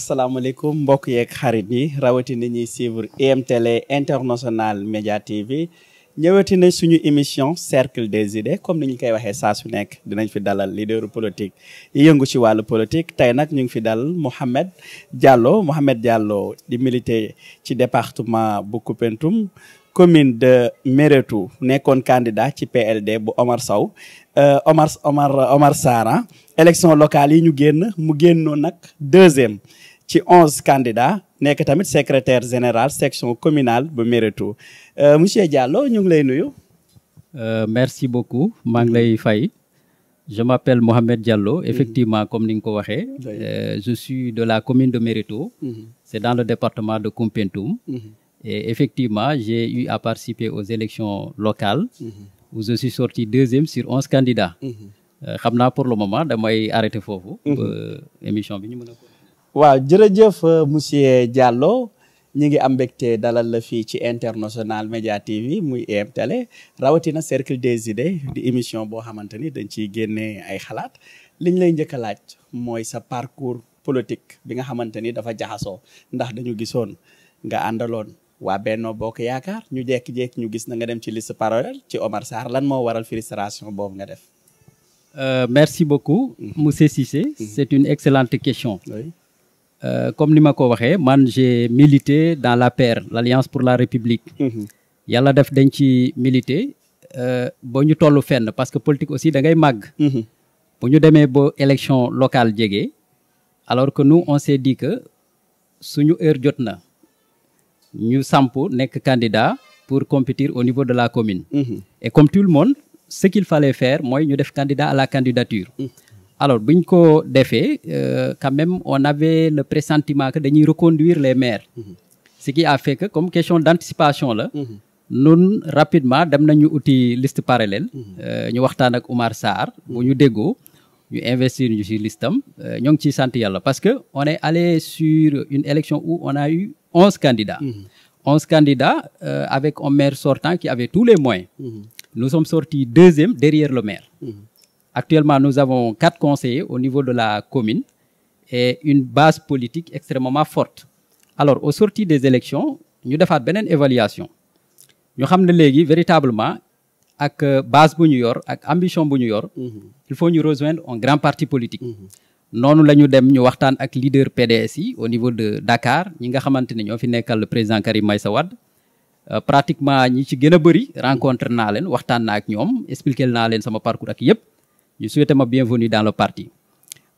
asalaamaaleykum mbokk yeeg xarit yi rawatina ñuy suivre IMTélé International Média TV ñëwati na suñu émission cercle des idées comme ni ñu koy waxee saa su nekk dinañ fi dalal leader politique yi yëngu ci wàllu politique tey nag ñu ngi fi dalal Mouhamed Diallo di militer ci département bu Koupentoum commune de Méréto nekkoon candidat ci PLD bu Omar Sow Omar Sarr élection locale yi ñu génn mu génnoon nag deuxième ci 11 candidats nekk tamit secrétaire général section communale bu Méréto monsieur Diallo ñu ngi lay nuyu. Merci beaucoup maa ngi lay fay. Je m'appelle Mohamed Diallo effectivement comme ni nga ko waxee. Je suis de la commune de Méréto. C'est dans le département de Koupentoum. Et effectivement j'ai eu à participer aux élections locales. Où je suis sorti deuxième sur 11 candidats. xam naa pour le moment damay arrêter foofu. émission bi ñu mën a. waaw jërëjëf monsieur Diallo ñu ngi am mbégte dalal la fii ci International Média TV muy IMTélé rawatina cercle des idées di émission boo xamante ni dañ ciy génnee ay xalaat liñ lay njëkk a laaj mooy sa parcours politique bi nga xamante ni dafa jaxasoo ndax dañu gisoon nga àndaloon waa Benno Bokk Yaakaar ñu jékki-jékki ñu gis na nga dem ci liste parallèle ci Omar Sarr lan moo waral frustration boobu nga def. Merci beaucoup monsieur Cissé. C'est une excellente question. Oui. Comme ni ma ko waxee man j'ai milité dans l'APR l'Alliance pour la République. Yàlla def dañ ci milité ba ñu tollu fenn parce que politique aussi da ngay màgg. bu ñu demee ba élection locale jege alors que nous on s'est dit que suñu heure jot na ñu samp nekk candidat pour compétir au niveau de la commune. Et comme tout le monde ce qu'il fallait faire mooy ñu def candidat à la candidature. Alors bu ñu ko defee quand même on avait le pressentiment que dañuy reconduire les maires. Ce qui a fait que comme question d'anticipation la. Nun rapidement dem nañu uti liste parallèle. ñu waxtaan ak Oumar Sarr bu ñu déggoo ñu investir ñu ci listam ñoo ngi ciy sant yàlla parce que on est allé sur une élection où on a eu 11 candidats. 11 candidats avec un maire sortant qui avait tous les moyens. Nous sommes sortis deuxième derrière le maire. Actuellement, nous avons 4 conseillers au niveau de la commune et une base politique extrêmement forte. Alors, au sorti des élections, ñu defaat beneen évaluation. ñu xam ne léegi véritablement ak base bu ñu yor ak ambition bu ñu yor. Il faut ñu rejoindre un grand parti politique. noonu la ñu dem ñu waxtaan ak leader PDS yi au niveau de Dakar ñi nga xamante ne ñoo fi nekkal le président Karim Meïssa Wade. Pratiquement ñi ci gën a bëri rencontre naa leen waxtaan naa ak ñoom expliquer naa leen sama parcours ak yëpp. ñu souhaité ma bienvenue dans le parti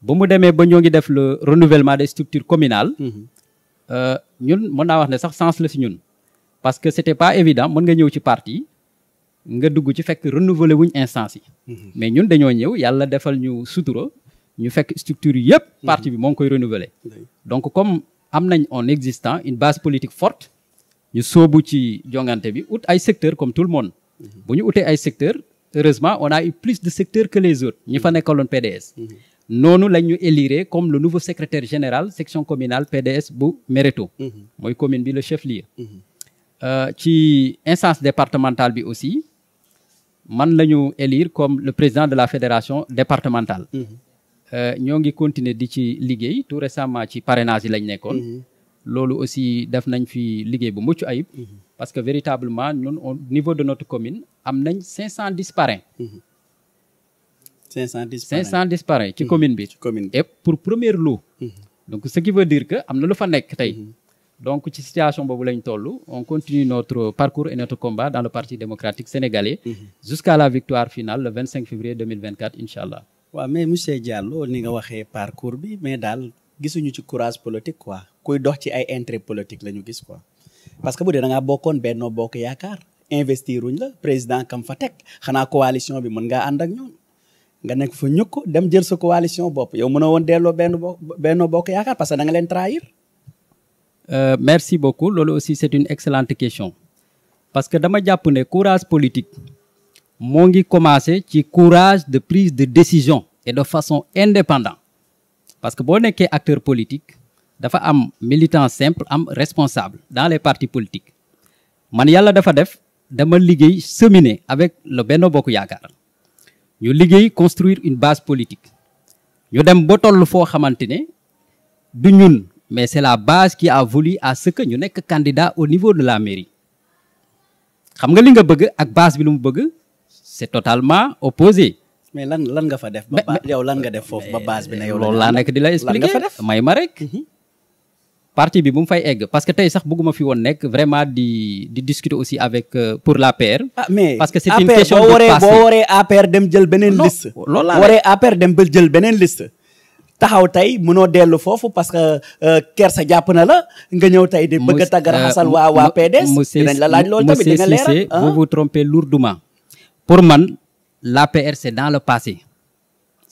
ba mu demee ba ñoo ngi def le renouvellement des structures communales ñun mën naa wax ne sax sens la si ñun parce que c'était pas évident mën nga ñëw ci parti nga dugg ci fekk renouveler wuñ instance yi mais ñun dañoo ñëw yàlla defal ñu sutura ñu fekk structure yi yëpp parti bi moo ngi koy renouveler donc comme am nañ en existant une base politique forte ñu soobu ci jongante bi ut ay secteurs comme tout le monde bu ñu utee ay secteurs heureusement on a eu plus de secteurs que les autres ñi fa nekkaloon PDS noonu la ñu élire comme le nouveau secrétaire général section communale PDS bu Méréto mooy commune bi le chef-lieu ci instance départementale bi aussi man la ñu élire comme le président de la fédération départementale ñoo ngi continuer di ci liggéey tout récemment ci parrainage yi lañ nekkoon loolu aussi def nañ fi liggéey bu mucc ayib parce que véritablement ñun au niveau de notre commune am nañ 510 parrains. 510 parrains ci commune bi. Et pour premier lot. Donc ce qui veut dire que am na lu fa nekk tey. Donc ci situation boobu lañ toll on continue notre parcours et notre combat dans le Parti démocratique sénégalais. Jusqu'à la victoire finale le 25 février 2024 incha allah. waaw mais monsieur Diallo ni nga waxee parcours bi mais daal gisuñu ci courage politique quoi kuy dox ci ay intérêt politique la ñu gis quoi. parce que bu dee da ngaa bokkoon Benno Bokk Yaakaar investir wuñ la président kam fa teg xanaa coalition bi mën ngaa ànd ak ñoom nga nekk fa ñukk dem jël sa coalition bopp yow mënoo woon delloo Benno Bokk Yaakaar parce que da nga leen trahir. Merci beaucoup loolu aussi c'est une excellente question parce que dama jàpp ne courage politique moo ngi commencer ci courage de prise de décision et de façon indépendante parce que boo nekkee acteur politique. dafa am militant simple am responsable dans les partis politiques man yàlla dafa def dama liggéey cheminer avec le Benno Bokk Yaakaar ñu liggéey construire une base politique ñu dem ba toll foo xamante ne du ñun mais c'est la base qui a voulu à ce que ñu nekk candidat au niveau de la mairie xam nga li nga bëgg ak base bi lu mu bëgg c'est totalement opposé. mais lan nga fa def. yow lan nga def foofu ba base bi ne yow. loolu laa nekk di la expliquer may ma rek. parti bi bu mu fay egg parce que tey sax bëgguma fi woon nekk vraiment di discuter aussi avec pour l'APR. mais parce que c'est une question de passé boo waree APR dem jël beneen liste. loolu laa waree APR dem ba jël beneen liste. taxaw tey mënoo dellu foofu parce que kersa jàpp na la nga ñëw tey di bëgg a tàggaraxasal waa PDS. dinañ la laaj loolu tamit di nga leeral vous vous trompez lourdement. pour man l'APR c'est dans le passé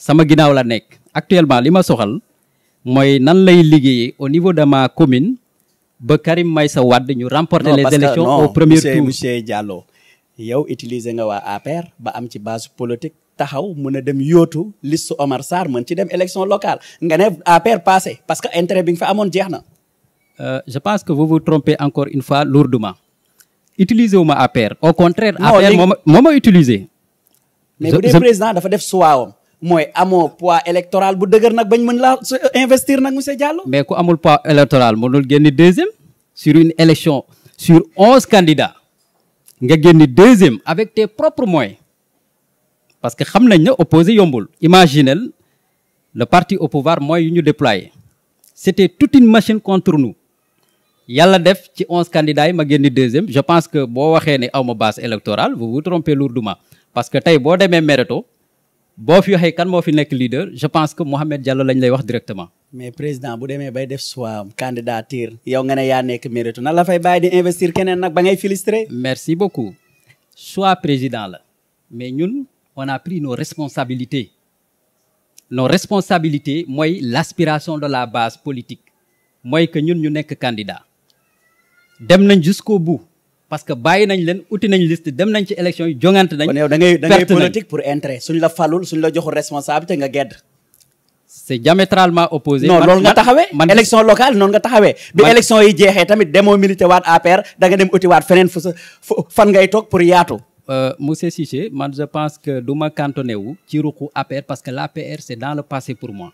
sama ginnaaw la nekk actuellement li ma soxal mooy nan lay liggéeyee au niveau de ma commune ba Karim Meïssa Wade ñu remporter les élections au premier tour. monsieur Diallo yow utiliser nga waa APR ba am ci base politique taxaw mën a dem yóotu liste Omar Sarr mën ci dem élection locale nga ne APR passé parce que intérêt bi nga fa amoon jeex na. je pense que vous vous trompez encore une fois lourdement utiliser wu ma APR au contraire. APR moo ma utiliser. mais bu dee président dafa def suwaawam mooy amoo poids électoral bu dëgër nag bañ mën laa investir nag monsieur Diallo. mais ku amul poids électoral mënul génn deuxième sur une élection sur 11 candidats nga génn deuxième avec tes propres moyens parce que xam nañ ne opposé yombul. imaginez le parti au pouvoir mooy yu ñu déployé c'était toute une machine contre nous yàlla def ci 11 candidats yi ma génn deuxième je pense que boo waxee ne aw ma base électorale vous vous trompez lourdement parce que tey boo demee Méréto boo fi waxee kan moo fi nekk leader je pense que Mohamed Diallo lañ lay wax directement. mais président bu demee bay def soit candidature yow nga ne yaa nekk Méréto na la fay bàyyi di investir keneen nag ba ngay filistrer. merci beaucoup choix président la mais ñun on a pris nos responsabilités mooy l'aspiration de la base politique mooy que ñun ñu nekk candidat dem nañ jusqu'au bout. parce que bàyyi nañ leen uti nañ liste dem nañ ci élection yi jongante nañ. kon yow da ngay politique pour intérêt suñ la falul suñ la joxul responsabilité nga gedd. c'est diamétralement opposé. non loolu nga taxawee. élection locale noonu nga taxawee. bi élection yi jeexee tamit demoo milité waat APR da nga dem uti waat feneen fan ngay toog pour yaatu. monsieur Cissé man je pense que du ma cantonné wu ci ruqu APR parce que l'APR c'est dans le passé pour moi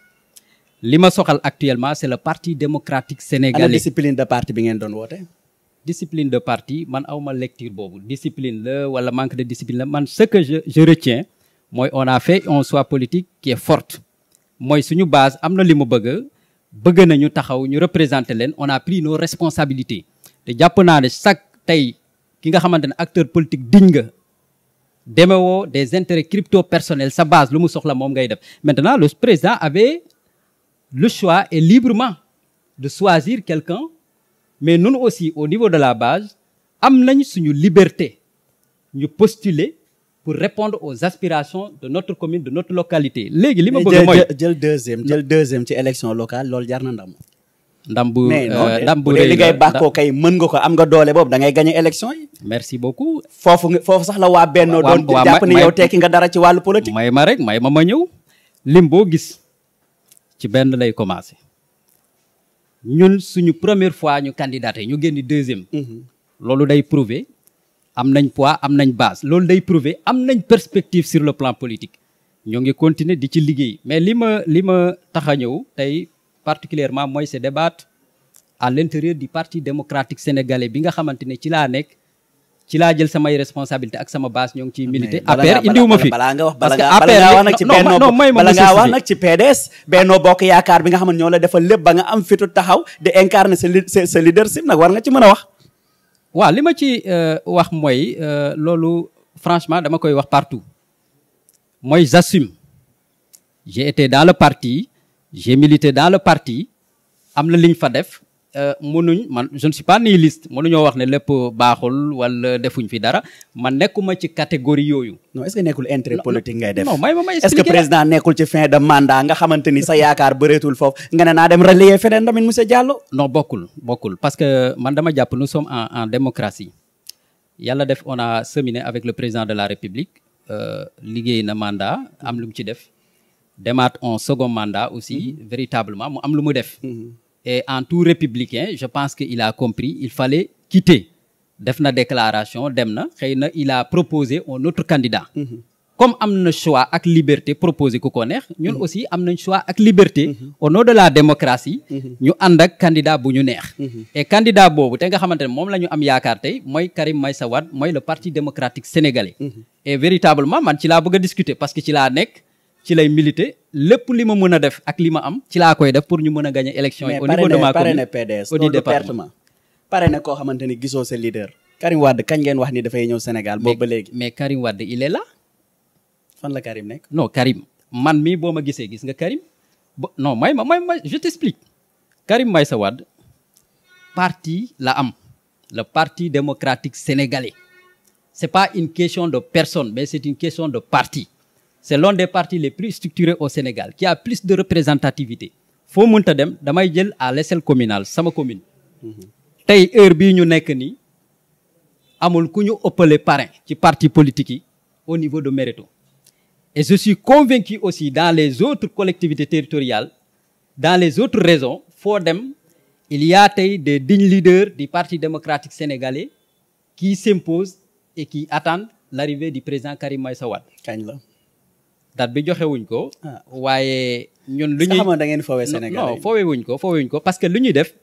li ma soxal actuellement c'est le parti démocratique sénégalais. ana discipline de parti bi ngeen doon woote. discipline de parti man awma lecture boobu discipline la wala manque de discipline la man ce que je retiens mooy on a fait un choix politique qui est forte mooy suñu base am na li mu bëgg nañu taxaw ñu représenter leen on a pris nos responsabilités te jàpp naa ne chaque tey ki nga xamante ne acteur politique digne nga demewoo des intérêts crypto personnels sa base lu mu soxla moom ngay def maintenant le président avait le choix et librement de choisir quelqu'un mais nous aussi au niveau de la base am nañ suñu liberté ñu postuler pour répondre aux aspirations de notre commune de notre localité léegi li ma bëgg mooy jël deuxième ci élection locale loolu jar na ndam. ndam bu rëy li ngay bàkkoo kay mën nga ko am nga doole boobu da ngay gagner élection yi. merci beaucoup. foofu sax la waa Benno doon jàpp ni yow tekki nga dara ci wàllu politique. may ma ñëw lim boo gis ci benn lay commencer. ñun suñu première fois ñu candidaté ñu génn deuxième. loolu day prouver am nañ poids am nañ base loolu day prouver am nañ perspective sur le plan politique ñoo ngi continuer di ci liggéey mais li ma tax a ñëw tey particulièrement mooy se débattre à l'intérieur du parti démocratique sénégalais bi nga xamante ne ci laa nekk ci laa jël samay responsabilité ak sama base ñoo ngi ciy militer. APR indiwuma fi bala nga wax nag ci Benno bala ngaa wax nag ci PDS Benno Bokk Yaakaar bi nga xam ne ñoo la defal lépp ba nga am fitu taxaw di incarner sa leadership nag war nga ci mën a wax. waaw li ma ci wax mooy loolu franchement dama koy wax partout mooy j'assume j'ai été dans le parti j'ai milité dans le parti am na liñ fa def. man je ne suis pas nihiliste mënuñoo wax ne lépp baaxul wala defuñ fi dara man nekkuma ci catégorie yooyu. non est-ce que nekkul intérêt politique ngay def. non may est-ce que président nekkul ci fin de mandat nga xamante ni sa yaakaar bëreetul foofu nga ne naa dem relayer feneen tamit monsieur Diallo. non bokkul parce que man dama jàpp nous sommes en démocratie yàlla def on a cheminé avec le président de la République liggéey na mandat am lu mu ci def demaat un second mandat aussi véritablement mu am lu mu def. Et en tout républicain je pense qu'il a compris il fallait quitter def na déclaration dem na xëy na il a proposé un autre candidat comme am na choix ak liberté proposé ku ko neex ñun aussi am nañ choix ak liberté au nom de la démocratie ñu ànd ak candidat bu ñu neex et candidat boobu te nga xamante ne moom la ñu am yaakaar tey mooy Karim Meïssa Wade mooy le parti démocratique sénégalais et véritablement man ci laa bëgg a discuter parce que ci laa nekk ci lay militer lépp li ma mën a def ak li ma am ci laa koy def pour ñu mën a gagner élection yi au niveau de ma commune PDS au département pare na koo xamante ni gisoo sa leader Karim Wade kañ ngeen wax ni dafay ñëw Sénégal boobu ba léegi mais Karim Wade il est là fan la Karim nekk non Karim man mii boo ma gisee gis nga Karim non may ma je t'explique Karim Meïssa Wade parti la am le parti démocratique sénégalais c'est pas une question de personne mais c'est une question de parti c'est l'un des partis les plus structurés au Sénégal qui a plus de représentativité foo mënta dem damay jël à l'échelle communale sama commune tey heure bii ñu nekk nii amul ku ñu ëppale parrain ci parti politique yi au niveau de Méréto et je suis convaincu aussi dans les autres collectivités territoriales dans les autres régions foo dem il y a tey des dignes leaders du parti démocratique sénégalais qui s'imposent et qui attendent l'arrivée du président Karim Meïssa Wade kañ la date bi joxe wuñ ko waaye ñun lu ñuy da ngeen foowee Sénégal non foowee wuñ ko parce que lu ñuy def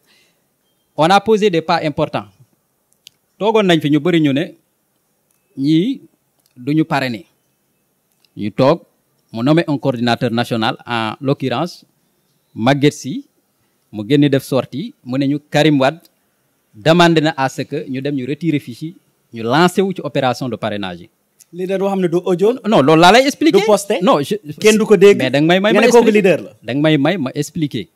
on a posé des pas importants toogoon nañ fi ñu bëri ñu ne ñii duñu parrainer ñu toog mu nommé un coordinateur national en l'occurrence Maguette Sy mu génn def sortie mu ne ñu Karim Wade demandé na à ce que ñu dem ñu retirer fiche ñu lancé wu ci opération de parrainage yi. leader boo xam ne du audio. non loolu laa lay expliquer. du posté non kenn du ko dégg. mais danga may may ma expliquer leader la. danga may ma expliquer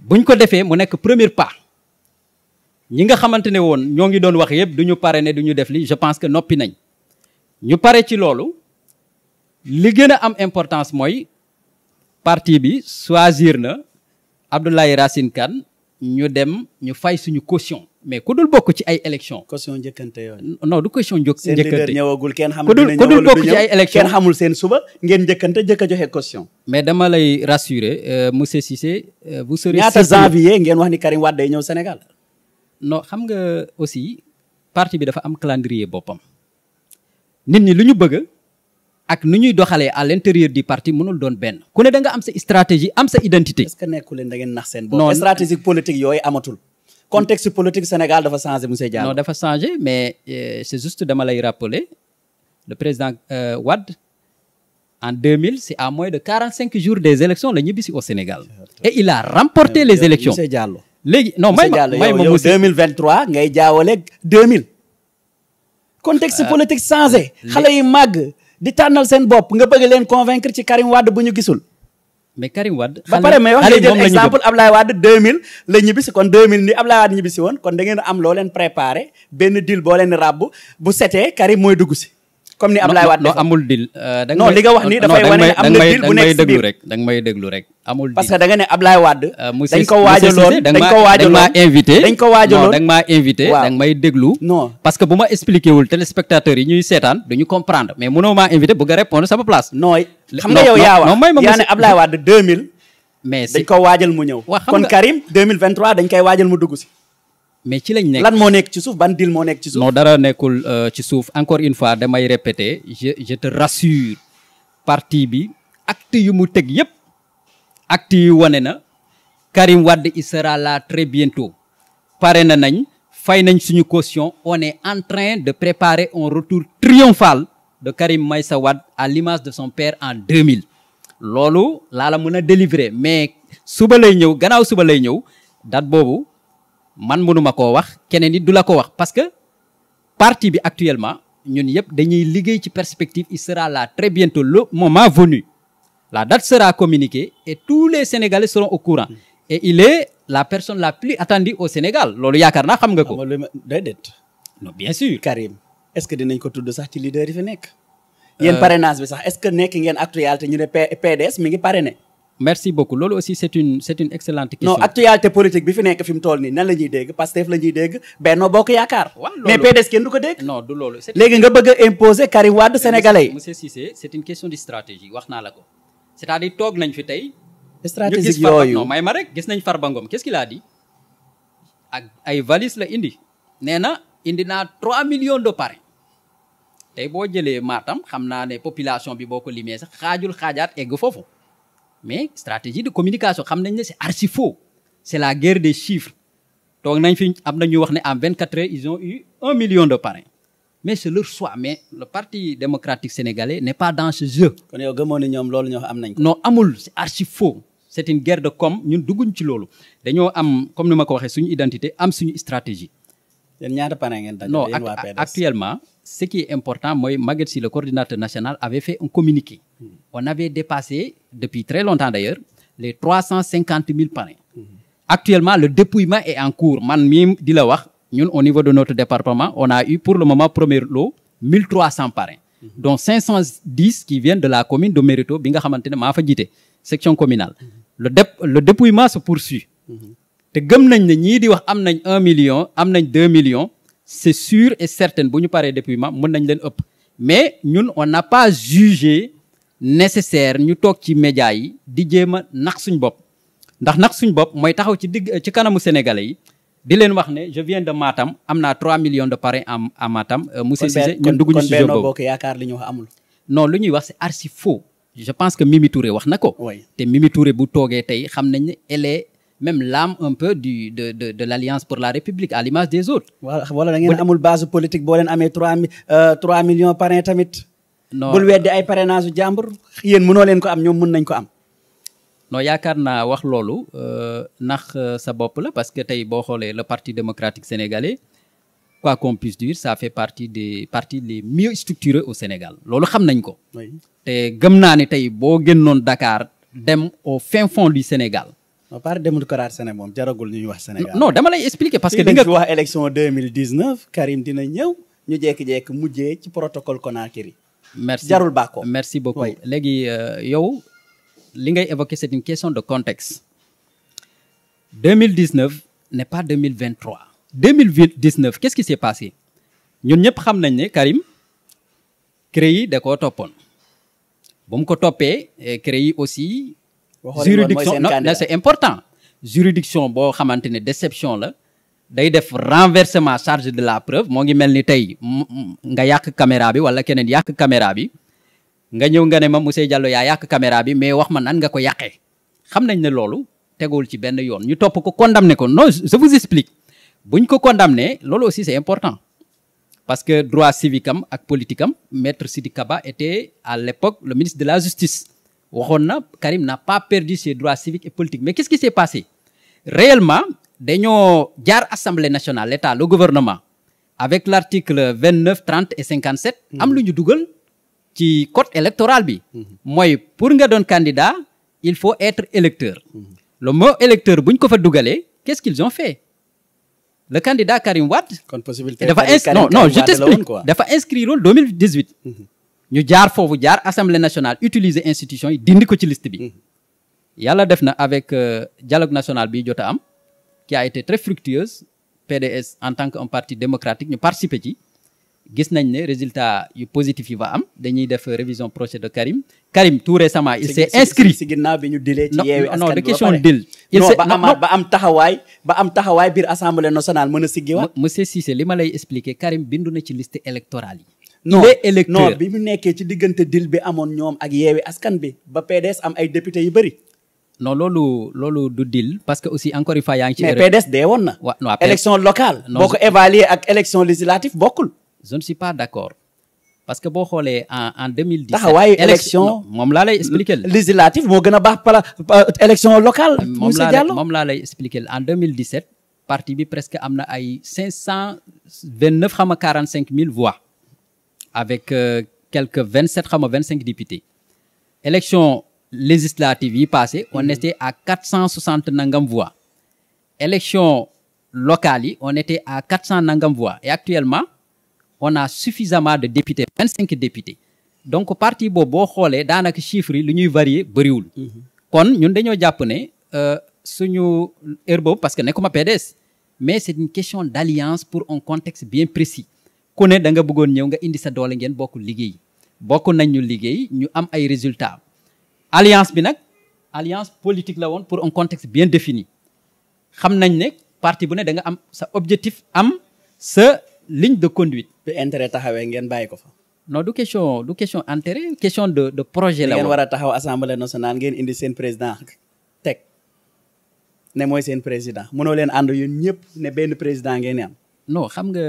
buñ ko defee mu nekk premier pas ñi nga xamante ne woon ñoo ngi doon wax yëpp du ñu parrainer du ñu def li je pense que noppi nañ ñu pare ci loolu. li gën a am importance mooy parti bi choisir na Abdoulaye Racine Kane ñu dem ñu fay suñu caution mais ku dul bokk ci ay élections. caution njëkkante yooyu. non du caution njëkkante seen leader ñëwagul kenn xamul. ku dul bokk ci ay élections kenn xamul seen suba ngeen njëkkante jëkk a joxe caution. mais dama lay rassurer monsieur Cissé. vous serez ñaata janvier ngeen wax ni Karim Wade day ñëw Sénégal. non xam nga aussi parti bi dafa am calendrier boppam nit ñi lu ñu bëgg. ak nu ñuy doxalee à l'intérieur du parti mënul doon benn ku ne da nga am sa stratégie am sa identité. est-ce que nekku leen da ngeen nax seen bopp. non stratégie politique yooyu amatul. contexte politique Sénégal dafa changé monsieur Diallo. non dafa changé mais c'est juste dama lay rappeler le président Wade en 2000 c'est à moins de 45 jours des élections la ñibbisi au Sénégal. et il a remporté les élections. monsieur Diallo léegi non may ma yow 2023 ngay jaawale 2000. contexte politique changé. xale yi màgg. di tànnal seen bopp nga bëgg leen convaincre ci Karim Wade bu ñu gisul. mais Karim Wade. ba pare may wax nga jël exemple Ablaye Wade 2000 la ñibbisi kon 2000 ni Ablaye Wade ñibbisi woon kon da ngeen am loo leen préparé benn deal boo leen ràbb bu setee Karim mooy dugg si. comme ni Ablaye Wade non amul deal. non li nga wax ni dafay wane ne am na deal bu nekk si biir da nga may déglu rek amul deal. parce que da nga ne Ablaye Wade. dañ ko waajaloon dañ maa invité dañ ko waajaloon da nga maa invité da nga may déglu. non parce que bu ma expliqué wul téléspectateurs yi ñuy seetaan duñu comprendre mais mënoo maa invité bëgg a répondre sama place. non xam nga yow yaa wax yaa ne Ablaye Wade 2000. mais dañ ko waajal mu ñëw. kon Karim 2023 dañ koy waajal mu dugg si. mais ci lañ nekk lan moo nekk ci suuf ban deal moo nekk ci suuf. non dara nekkul ci suuf encore une fois damay répéter je te rassure parti bi acte yu mu teg yépp acte yu wane na Karim Wade il sera là très bientôt pare na nañ fay nañ suñu caution on est en train de préparer un retour triomphal de Karim Meïssa Wade à l'image de son père en 2000 loolu laa la mën a délivrer mais suba lay ñëw gannaaw suba lay ñëw date boobu man mënuma koo wax keneen it du la ko wax parce que parti bi actuellement ñun yëpp dañuy liggéey ci perspective il sera là très bientôt le moment venu la date sera communiquée et tous les Sénégalais seront au courant et il est la personne la plus attendue au Sénégal loolu yaakaar naa xam nga ko. déedéet. non bien sûr. Karim est-ce que dinañ ko tudd sax ci leader yi fi nekk. yéen parrainage bi sax est-ce que nekk ngeen actualité ñu ne PDS mi ngi parrainé. merci beaucoup loolu aussi c'est une excellente question. non actualité politique bi fi nekk fi mu toll nii nan la ñuy dégg Pastef la ñuy dégg Benno Bokk Yaakaar. mais PDS kenn du ko dégg. non du loolu. léegi nga bëgg a imposer Karim Wade sénégalais yi. monsieur Cissé c'est une question de stratégie wax naa la ko c'est-à-dire toog nañ fi tey. stratégique yooyu non may ma rek gis nañ Farba Ngom qu'est-ce qu'il a dit ak ay valises la indi nee na indi naa 3 millions de parrains tey boo jëlee Matam xam naa ne population bi boo ko limee sax xaajul xaajaat egg foofu mais stratégie de communication xam nañ ne c'est archi faux c'est la guerre des chiffres toog nañ fi am na ñu wax ne en 24 heures ils ont eu 1 million de parrains mais c'est leur choix mais le parti démocratique sénégalais n'est pas dans ce jeu. kon yow gëmoo ne ñoom loolu ñoo am nañ ko. non amul c'est archi faux c'est une guerre de com ñun dugguñ ci loolu dañoo am comme ni ma ko waxee suñu identité am suñu stratégie. yéen ñaata parrain ngeen dajale non yéen waa PDS. actuellement ce qui est important mooy Maguette Sy le coordinateur national avait fait un communiqué. On avait dépassé depuis très longtemps d'ailleurs les 350 000 parrains. Actuellement le dépouillement est en cours man mii di la wax ñun au niveau de notre département on a eu pour le moment premier lot 1300 parrains. dont 510 qui viennent de la commune de Mérito bi nga xamante ne maa fa jiite section communale. Le dépouillement se poursuit. te gëm nañ ne ñii di wax am nañ 1 million am nañ 2 millions c'est sûr et certain bu ñu paree dépouillement mën nañ leen ëpp mais ñun on n'a pas jugé nécessaire ñu toog ci médias yi di jéem a nax suñ bopp ndax nax suñ bopp mooy taxaw ci kanamu sénégalais yi di leen wax ne je viens de Matam am naa 3 millions de parrains à Matam. monsieur Cissé ñun dugguñu ci jeu boobu kon Benno Bokk Yaakaar li ñu wax amul. non lu ñuy wax c'est archi faux je pense que Mimi Touré wax na ko. te Mimi Touré bu toogee tey xam nañ ne elle est même l'âme un peu de l'Alliance pour la République à l'image des autres. wala da ngeen amul base politique boo leen amee 3 millions parrain tamit. non bul weddi ay parrainage u jàmbur yéen mënoo leen ko am ñoom mën nañ ko am. non yaakaar naa wax loolu ndax sa bopp la parce que tey boo xoolee le Parti démocratique sénégalais quoi qu'on puisse dire ça fait partie des partis les mieux structurés au Sénégal loolu xam nañ ko. te gëm naa ne tey boo génnoon Dakar dem au fin fond du Sénégal. non Parti démocratique Sénégal moom jaragul ñuy wax Sénégal. non dama lay expliquer parce que di nga fi wax élection 2019 Karim dina ñëw ñu jékki-jékki mujjee ci protocole Conakry. merci jarul bàkko merci beaucoup léegi yow li ngay évoquer c'est une question de contexte 2019 n'est pas 2023 2019 qu'est-ce qui s'est passé ñun ñëpp xam nañ ne Karim CREI da koo toppoon bu mu ko toppee CREI aussi juridiction non c'est important juridiction boo xamante ne déception la day def renversement charge de la preuve moo ngi mel ni tey nga yàq caméra bi wala keneen yàq caméra bi nga ñëw nga ne ma monsieur Diallo yaa yàq caméra bi mais wax ma nan nga ko yàqee xam nañ ne loolu tegul ci benn yoon ñu topp ko condamné ko non je vous explique buñ ko condamné loolu aussi c'est important parce que droit civique am ak politique am maître Sidiki Kaba était à l'époque le ministre de la justice waxoon na Karim n'a pas perdu ses droits civiques et politiques mais qu'est-ce qui s'est passé réellement dañoo jaar assemblée nationale l'État le gouvernement avec l'article 29 30 et 57 am lu ñu dugal ci code électoral bi mooy pour nga doon candidat il faut être électeur le mot électeur bu ñu ko fa dugalee qu'est-ce qu'ils ont fait le candidat Karim Wade dafa non je t'explique dafa inscrire loolu 2018 ñu jaar foofu jaar assemblée nationale utiliser institution yi dindi ko ci liste bi yàlla def na avec dialogue national bi jot a am qui a été très fructueuse PDS en tant qu'un parti démocratique ñu participer ci gis nañ ne résultat yu positif yi va am dañuy def révision procès de Karim tout récemment il s'est inscrit si ginnaaw bi ñu dilee ci yeewi askan non de question dil ba am taxawaay biir assemblée nationale mën a siggiwaat monsieur Cissé li ma lay expliquer Karim bindu na ci liste électorale yi non il est électeur non bi mu nekkee ci diggante dil bi amoon ñoom ak yeewi askan bi ba PDS am ay députés yu bëri non loolu du deal parce que aussi encore une fois yaa ngi ci mais PDS dee woon na élection locale boo ko évaluer ak élection législative bokkul je ne suis pas d'accord parce que boo xoolee en 2017 taxawaayu élection moom laa lay expliquer législative moo gën a baax par élection locale monsieur Diallo moom laa lay expliquer en 2017 parti bi presque am na ay 529 xam nga 45 000 voix avec quelques 27 xam nga 25 députés élection législative yi passé on était à 460 nangam voix élection locale yi on était à 400 nangam voix et actuellement on a suffisamment de députés 25 députés donc parti boobu boo xoolee daanaka chiffres yi lu ñuy varier bëriwul kon ñun dañoo jàpp ne suñu heure boobu parce que nekkuma PDS mais c'est une question d'alliance pour un contexte bien précis ku ne da nga bëggoon ñëw nga indi sa doole ngeen bokk liggéey bokk nañ ñu liggéey ñu am ay résultats alliance bi nag alliance politique la woon pour un contexte bien défini xam nañ ne parti bu ne da nga am sa objectif am sa ligne de conduite. bi intérêt taxawee ngeen bàyyi ko fa. non du question intérêt question de projet la ngeen woon. war a taxaw assemblée nationale ngeen indi seen président teg ne mooy seen président mënoo leen ànd yéen ñëpp ne benn président ngeen am. non xam nga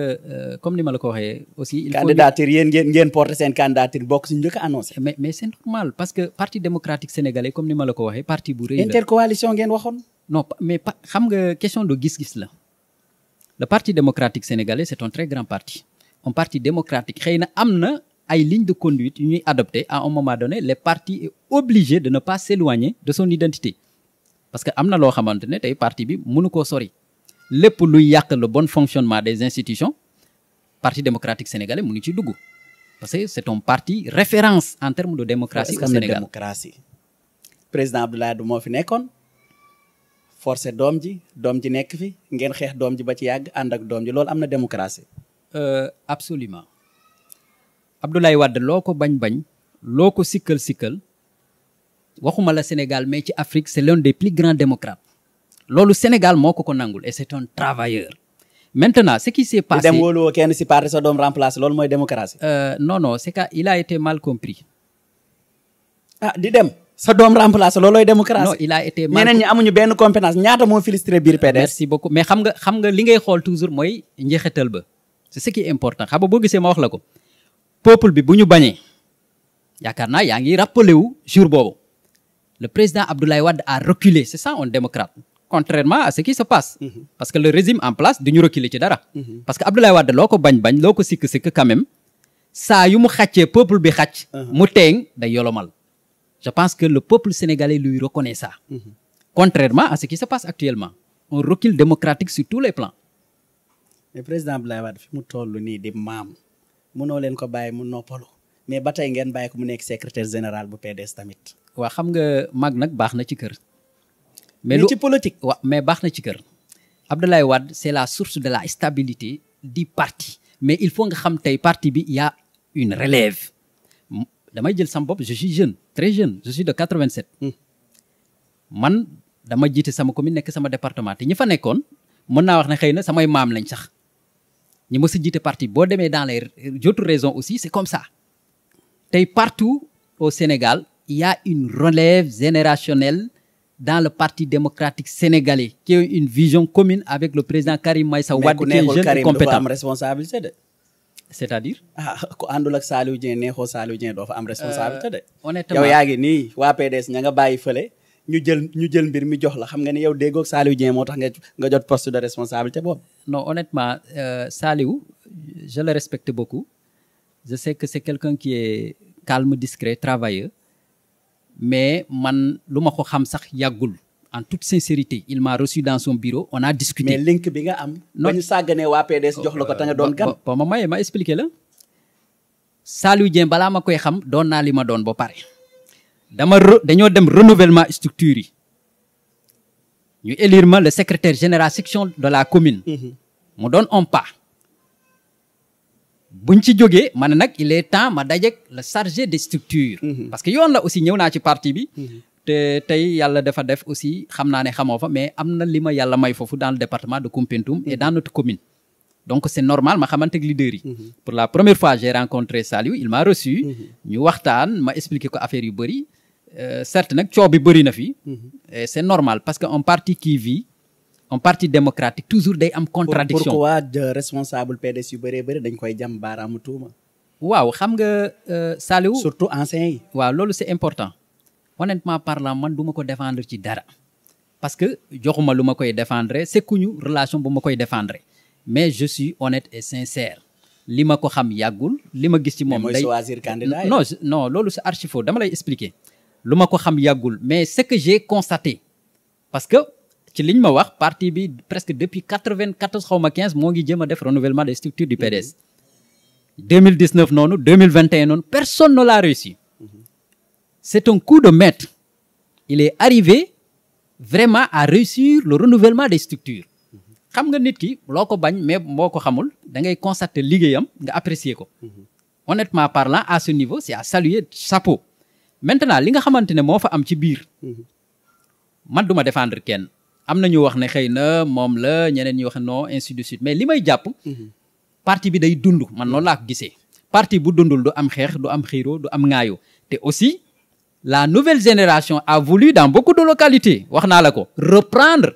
comme ni ma la ko waxee aussi. il faut candidature yéen ngeen porter seen candidature bokk si njëkk a annoncé. mais c'est normal parce que parti démocratique sénégalais comme ni ma la ko waxee parti bu rëy la. intercoalition ngeen waxoon. non mais xam nga question de gis-gis la. le parti démocratique sénégalais c'est un très grand parti. un parti démocratique xëy na am na ay lignes de conduite yu ñuy adopté à un moment donné les partis est obligé de ne pas s'éloigner de son identité parce que am na loo xamante ne tey parti bi mënu koo sori lépp luy yàq le bon fonctionnement des institutions parti démocratique sénégalais mënu ci dugg parce que c'est un parti référence en termes de démocratie au Sénégal. démocratie président Abdoulaye Wade moo fi nekkoon forcé doom ji nekk fi ngeen xeex doom ji ba ci yàgg ànd ak doom ji loolu am na démocratie. Absolument Abdoulaye Wade loo ko bañ loo ko sikkal waxuma la Sénégal mais ci Afrique c'est l'un des plus grands démocrates loolu Sénégal moo ko nangul et c'est un travailleur. Maintenant ce qui s'est passé dem wóoluwoo kenn si parti sa doom remplacer loolu mooy démocratie. non c'est que il a été mal compris. di dem sa doom remplacer loolooy démocratie. non il a été mal ñeneen ñi amuñu benn compétence ñaata moo filtré biir PDS. merci beaucoup mais xam nga li ngay xool toujours mooy njeexital ba. c'est ce qui est important xam nga boo gisee ma wax la ko peuple bi bu ñu bañee yaakaar naa yaa ngi rappelé wu jour boobu le président Abdoulaye Wade a reculé c'est ça un démocrate contrairement à ce qui se passe parce que le régime en place duñu reculer ci dara parce que Abdoulaye Wade loo ko bañ loo ko sikk quand même saa yu mu xàccee peuple bi xàcc mu teeng day yolomal je pense que le peuple sénégalais lui reconnaît ça contrairement à ce qui se passe actuellement un recul démocratique sur tous les plans. mais président Abdoulaye Wade fi mu toll nii di maam mënoo leen ko bàyyi mu noppalu mais ba tey ngeen bàyyi ko mu nekk secrétaire général bu PDS tamit. waaw xam nga mag nag baax na ci kër. mais ci politique. waaw mais baax na ci kër. Abdoulaye Wade c'est la source de la stabilité du parti mais il faut nga xam tey parti bi y a une relève damay jël sama bopp je suis jeune très jeune je suis de 87. man dama jiite sama commune nekk sama département te ñi fa nekkoon mën naa wax ne xëy na samay maam lañ sax. ñi ma si jiite parti boo demee dans les autres régions aussi c'est comme ça tey partout au Sénégal il y a une relève générationnelle dans le parti démocratique sénégalais qui a une vision commune avec le président Karim Meïssa Wade qui est jeune et compétent. dafa am responsabilité de. c'est-à-dire. ku àndul ak Saliou Dieng neexoo Saliou Dieng doo fa am responsabilité de. honnêtement yow yaa ngi nii waa PDS ña nga bàyyi fële ñu jël mbir mi jox la xam nga ni yow déggoog Saliou Dieng moo tax nga jot poste de responsabilité boobu. non honnêtement Saliou je le respecte beaucoup je sais que c'est quelqu'un qui est calme discret travailleur mais man lu ma ko xam sax yàggul en toute sincérité il m'a reçu dans son bureau on a discuté. mais link bi nga am. ba ñu sàgganee waa PDS jox la ko te nga doon gan. ba ma expliquer la Saliou Dieng balaa ma koy xam doon naa li ma doon ba pare. dañoo dem renouvellement structure yi ñu élire ma le secrétaire général section de la commune mu doon un pas buñ ci jógee ma ne nag il est temps ma dajeek le chargé des structures parce que yoon la aussi ñëw naa ci parti bi te tey yàlla dafa def aussi xam naa ne xamoo fa mais am na li ma yàlla may foofu dans le département de Koumpentoum et dans notre commune donc c'est normal ma xamante ak leader yi pour la première fois j'ai rencontré Saliou il m'a reçu ñu waxtaan ma expliqué ko affaire yu bëri certes nag coow bi bëri na fi et c'est normal parce que un parti qui vit un parti démocratique toujours day am contradiction pourquoi responsable PDS yu bëree bëri dañ koy jam baaraamu tuuma waaw xam nga Saliou surtout anciens yi waaw loolu c'est important honnêtement parlant man du ma ko défendre ci dara parce que joxuma lu ma koy défendre sekkuñu relation bu ma koy défendre mais je suis honnête et sincère li ma ko xam yàggul li ma gis ci moom day choisir candidat non loolu c'est archi faux dama lay expliquer lu ma ko xam yàggul mais ce que j'ai constaté parce que ci liñ ma wax parti bi presque depuis 94 xaw ma 15 moo ngi jëm a def renouvellement des structures du PDS 2019 noonu 2021 noonu personne ne l'a réussi c'est un coup de maître il est arrivé vraiment à réussir le renouvellement des structures xam nga nit ki loo ko bañ mais boo ko xamul da ngay constater liggéeyam nga apprécier ko honnêtement parlant à ce niveau c'est à saluer chapeau maintenant li nga xamante ne moo fa am ci biir man duma défendre kenn am na ñu wax ne xëy na moom la ñeneen ñu wax non ainsi de suite mais li may jàpp parti bi day dund man noonu laa ko gisee parti bu dundul du am xeex du am xiiro du am ŋaayo te aussi la nouvelle génération a voulu dans beaucoup de localités wax naa la ko reprendre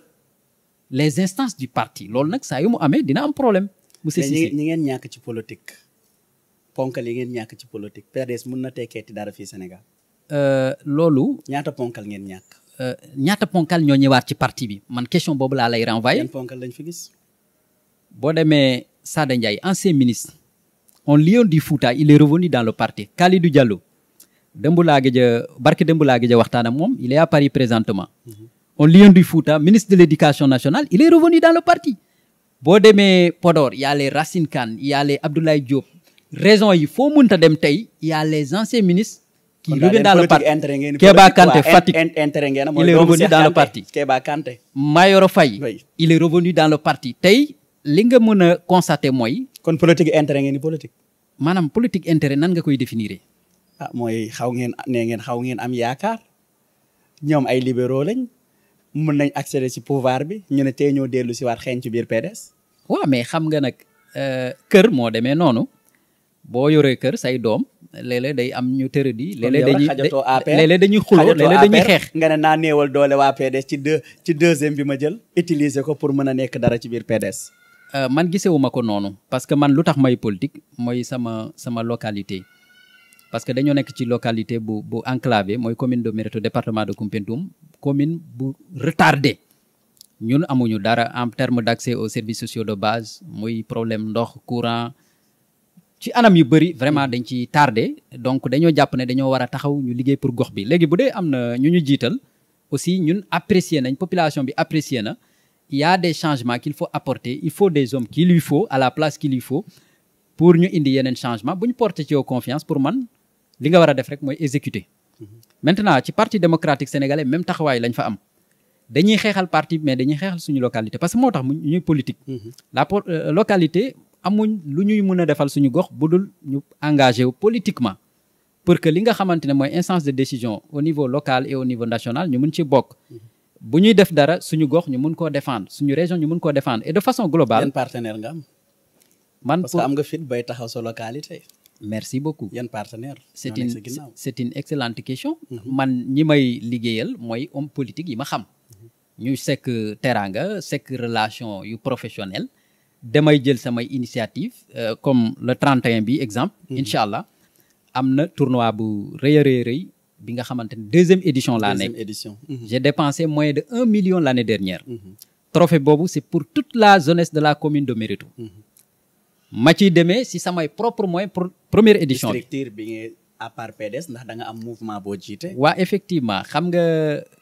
les instances du parti loolu nag saa yu mu amee dina am problème. monsieur Cissé ñi ngeen ñàkk ci politique ponkal yi ngeen ñàkk ci politique PDS mun na tekkeeti dara fii Sénégal. loolu. ñaata ponkal ngeen ñàkk. ñaata ponkal ñoo ñëwaat ci parti bi man question boobu laa lay renvoyer. yan ponkal lañ fi gis. boo demee Sada Ndiaye ancien ministre un lion du Fouta il est revenu dans le parti Kalidou Diallo démb laa gëj a barke démb laa gëj a waxtaan ak moom il est à Paris présentement. un lion du Fouta ministre de l'éducation nationale il est revenu dans le parti. boo demee Podor y a les Racine Kane y a les Abdoulaye Diop raison yi foo mënta dem tey y a les anciens ministres. qui reviennent dans le parti Kéba Kanté Fatick il est revenu dans le parti. Kéba Kanté Mayoro Faye il est revenu dans le parti tey li nga mën a constater mooy. kon politique intérêt ngeen ni politique. maanaam politique intérêt nan nga koy définir. ah mooy xaw ngeen am yaakaar ñoom ay libéraux lañ mën nañ accéder ci pouvoir bi ñu ne tey ñoo dellu si waat xeeñ ci biir PDS. waaw mais xam nga nag kër moo demee noonu boo yoree kër say doom léeg-léeg day am ñu tëradi. léeg-léeg dañuy xuloo léeg-léeg dañuy xeex. nga ne naa néewal doole waa PDS ci deuxième bi ma jël utiliser ko pour mën a nekk dara ci biir PDS. man gisewuma ko noonu parce que man lu tax may politique mooy sama localité parce que dañoo nekk ci localité bu enclavé mooy commune de Méréto département de Koumpentoum commune bu retardé ñun amuñu dara en terme d'accès aux services sociaux de base muy problème ndox courant ci anam yu bëri vraiment dañ ci tardé donc dañoo jàpp ne dañoo war a taxaw ñu liggéey pour gox bi léegi bu dee am na ñu jiital aussi ñun apprécier nañ population bi apprécier na il y a des changements qu'il faut apporter il faut des hommes qu'il lui faut à la place qu'il lui faut pour ñu indi yeneen changement bu ñu porter ci yow confiance pour man li nga war a def rek mooy exécuter. maintenant ci parti démocratique sénégalais même taxawaay lañ fa am dañuy xeexal parti mais dañuy xeexal suñu localité parce que moo tax ñuy politique. la localité amuñ lu ñuy mën a defal suñu gox bu dul ñu engagé wu politiquement pour que li nga xamante ne mooy instance de décision au niveau local et au niveau national ñu mën ci bokk. bu ñuy def dara suñu gox ñu mun koo défendre suñu région ñu mun koo défendre et de façon globale. yan partenaire nga am. man parce que am nga fit bay taxaw sa localité. merci beaucoup. yan partenaire. c'est une excellente question. man ñi may liggéeyal mooy homme politique yi ma xam. ñu sekk teranga sekk relation yu professionnel damay jël samay initiative comme le 31 bi exemple. incha allah am na tournoi bu rëy a rëy bi nga xamante ne deuxième édition laa nekk. j'ai dépensé moins de 1 million l'année dernière. trophée boobu c'est pour toute la jeunesse de la commune de Méréto. ma ciy demee si samay propre moyen pour première édition bi. structure bi nga à part PDS ndax da nga am mouvement boo jiite. waa effectivement xam nga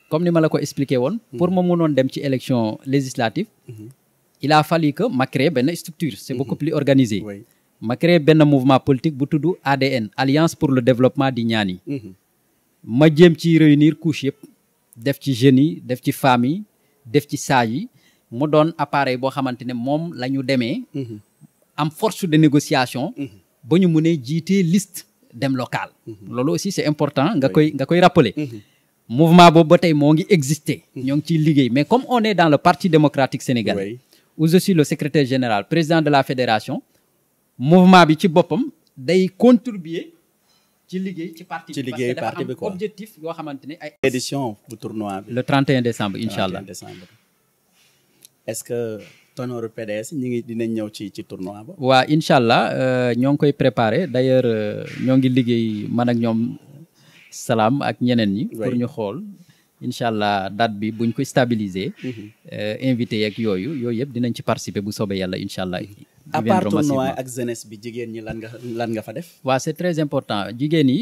comme ni ma la ko expliqué woon. pour ma mënoon dem ci élection législative. il a fallu que ma créer benn structure. c'est beaucoup plus organisé. ma créer benn mouvement politique bu tudd ADN Alliance pour le développement di Niani. ma jéem ci réunir couche yëpp def ci jeunes yi def ci femmes yi def ci sages yi mu doon appareil boo xamante ne moom la ñu demee. am force de négociation. ba ñu mënee jiitee liste dem local. loolu aussi c'est important nga koy rappeler. mouvement boobu ba tey moo ngi exister. ñoo ngi ciy liggéey mais comme on est dans le parti démocratique sénégalais. où je suis le secrétaire général président de la fédération. mouvement bi ci boppam day contribuer ci liggéey ci parti bi parce que dafa am objectif yoo xamante ne ay. édition bu tournoi bi. le 31 décembre incha allah. est-ce que tonooru PDS dinañ ñëw ci tournoi ba. waa incha allah ñoo ngi koy préparer d'ailleurs ñoo ngi liggéey man ak ñoom salaam ak ñeneen ñi. pour ñu xool incha allah date bi buñ ko stabiliser. invité yeeg yooyu yëpp dinañ ci participer bu soobee yàlla incha allah. à part tournoi ak jeunesse bi jigéen ñi lan nga fa def. waaw c'est très important jigéen yi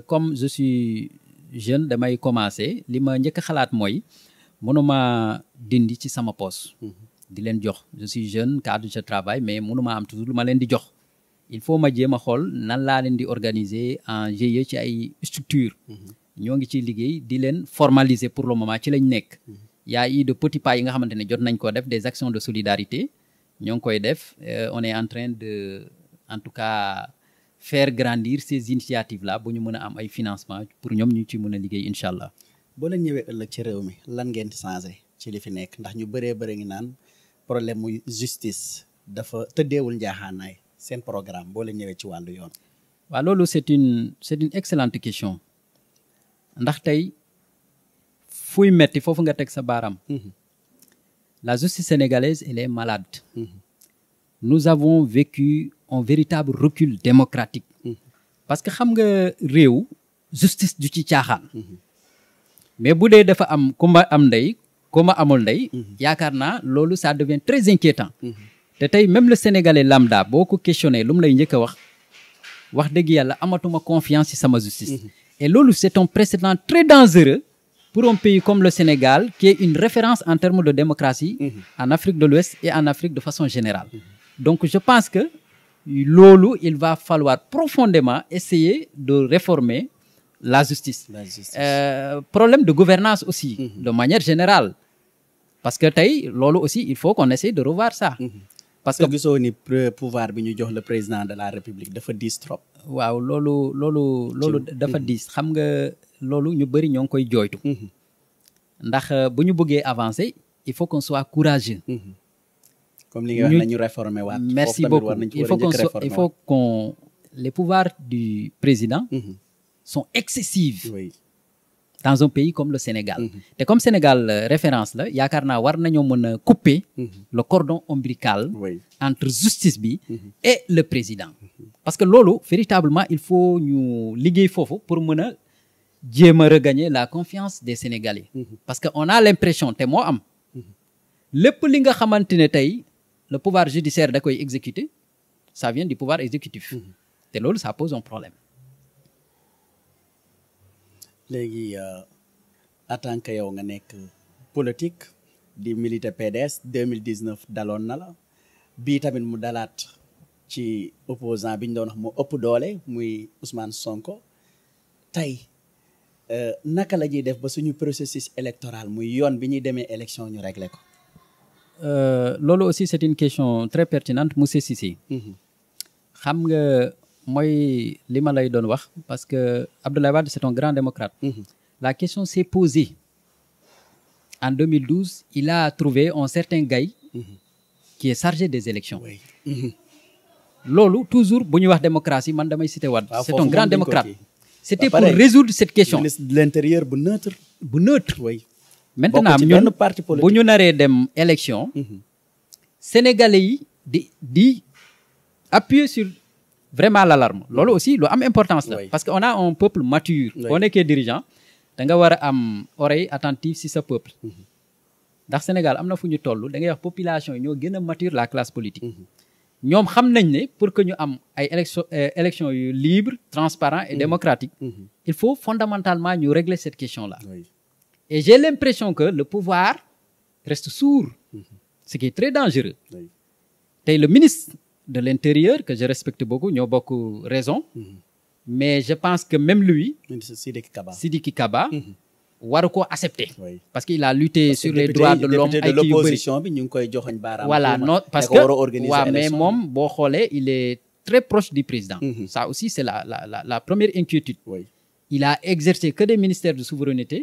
comme je suis jeune damay commencer li ma njëkk a xalaat mooy mënuma dindi ci sama poche. di leen jox je suis jeune cadre je travaille mais mënuma am toujours lu ma leen di jox. il faut ma jéem a xool nan laa leen di organiser en GIE ci ay structure ñoo ngi ciy liggéey di leen formaliser pour le moment ci lañ nekk. y a eu de petits pas yi nga xamante ne jot nañ ko def des actions de solidarité. ñoo ngi koy def on est en train de en tout cas faire grandir ces initiatives là bu ñu mën a am ay financement pour ñoom ñu ci mën a liggéey incha allah. boo leen ñëwee ëllëg ci réew mi lan ngeen di changer ci li fi nekk ndax ñu bëree ngi naan problème mu justice dafa tëddeewul njaaxaanaay seen programme boo leen ñëwee ci wàllu yoon. waaw loolu c'est une excellente question ndax tey fuy metti foofu nga teg sa baaraam. La justice sénégalaise elle est malade. Nous avons vécu un véritable recul démocratique. Parce que xam nga réew justice du ci caaxaan. Mais bu dee dafa am kumba am ndey kumba amul ndey. yaakaar naa loolu ça devient très inquiétant. te tey même le sénégalais lambda boo ko questionné lu mu lay njëkk a wax dëgg yàlla amatuma confiance ci sama justice. Et loolu c'est un précédent très dangereux pour un pays comme le Sénégal qui est une référence en termes de démocratie en Afrique de l'Ouest et en Afrique de façon générale. Donc je pense que loolu il va falloir profondément essayer de réformer la justice. Problème de gouvernance aussi de manière générale parce que tey loolu aussi il faut qu'on essaye de revoir ça. Parce que gisoo ni pouvoir bi ñu jox le président de la République dafa diis trop. waaw loolu dafa diis xam nga loolu ñu bëri ñoo ngi koy jooytu. ndax bu ñu bëggee avancer il faut qu'on soit courageux. comme li nga wax nañu réformer waat. merci beaucoup il faut qu'on les pouvoirs du président sont excessifs. Oui. Dans un pays comme le Sénégal. te comme Sénégal référence la yaakaar naa war nañoo mën a couper le cordon ombilical entre justice bi et le président. parce que loolu véritablement il faut ñu liggéey foofu pour mën a jéem a regagner la confiance des Sénégalais. parce que on a l'impression te moo am lépp li nga xamante ne tey le pouvoir judiciaire da koy exécuter ça vient du pouvoir exécutif. te loolu ça pose un problème. léegi en tant que yow nga nekk politique di militer PDS 2019 daloon na la bii tamit mu dalaat ci opposant bi ñu doon wax moo ëpp doole muy Ousmane Sonko tey naka la ñuy def ba suñu processus électoral muy yoon bi ñuy demee élection ñu régler ko. loolu aussi c'est une question très pertinente monsieur Cissé. xam nga mooy li ma lay doon wax parce que Abdoulaye Wade c'est un grand démocrate. La question s'est posée en 2012 il a trouvé un certain Gaye qui est chargé des élections. loolu toujours bu ñuy wax démocratie man damay citer Wade. C'est un grand démocrate. C'était pour résoudre cette question. Ministre de l'Intérieur bu neutre. Oui. Maintenant ñun bu ñu naree dem élection. Sénégalais yi di appuyer sur vraiment l'alarme loolu aussi lu am importance la. parce que on a un peuple mature. boo nekkee dirigeant da nga war a am oreille attentive si sa peuple. ndax Sénégal am na fu ñu toll da ngay wax population yi ñoo gën a mature la classe politique. ñoom xam nañ ne pour que ñu am ay élections yu libre transparent et démocratique. il faut fondamentalement ñu régler cette question là. Et j'ai l'impression que le pouvoir reste sourd. Ce qui est très dangereux. tey le ministre de l'Intérieur que je respecte beaucoup ñoo bokk raison. mais je pense que même lui. Sidiki Kaba. waru ko accepter. parce que il a lutté sur les droits de l'homme ay kii yu bëri bi ñu ngi koy joxoñ baaraam. voilà non parce que waaw mais moom boo xoolee il est très proche du président. ça aussi c'est la première inquiétude. il a exercé que des ministères de souveraineté.